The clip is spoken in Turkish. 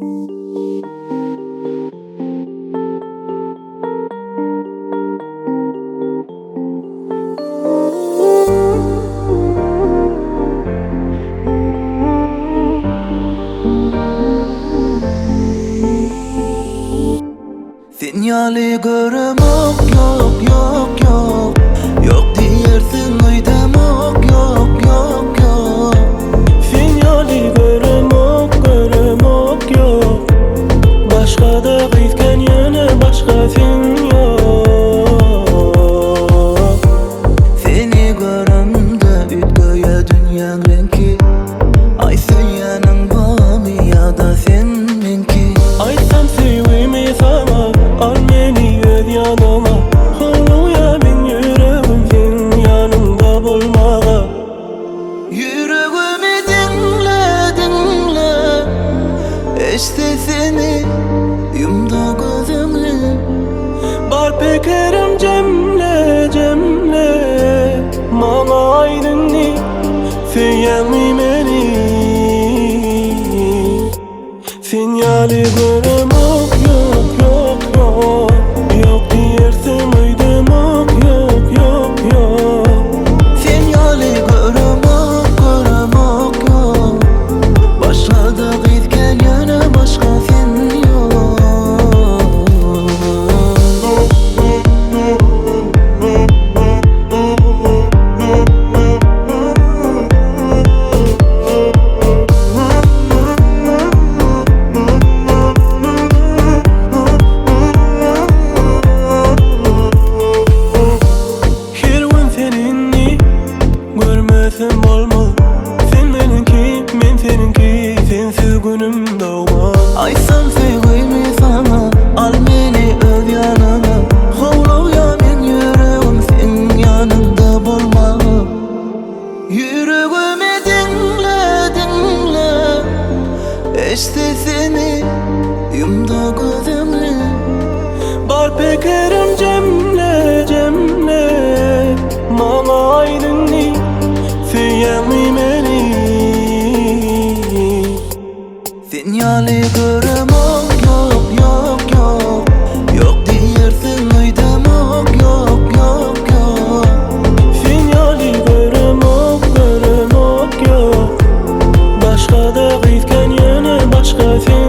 Sinyali görüm yok yok diyersin uydum yok Sinyali görüm yok Başka da gitken yana başka sen yok. Seni görümde ütköye dünyan renki Ay söylenin bağımı ya da sen minki Aytsam sevimi sana al beni öz yanıma Oluya ben yüreğim sen yanımda bulmağa Yüreğimi dinle İşte seni yumdu gözümü Bar pekerim cemle Mama aydınni Seyyanli beni Sinyali görüm yok diyersin uydum yok Sinyali görüm yok Başka da gitken yana başka sen yok Görmesem olmaz Sen benimki, ben seninki Sensiz günüm doğmaz Aytsam sevgimi sana al beni öz yanına Hovluya ben yüreğim sen yanımda bulma Yüreğimi dinle İşte seni yumdu gözümü Bar pekerim cemle Mama aydınni Seyyanli beni Sinyali görüm yok diyersin uydum yok Sinyali görüm yok Başka da gitken yana başka sen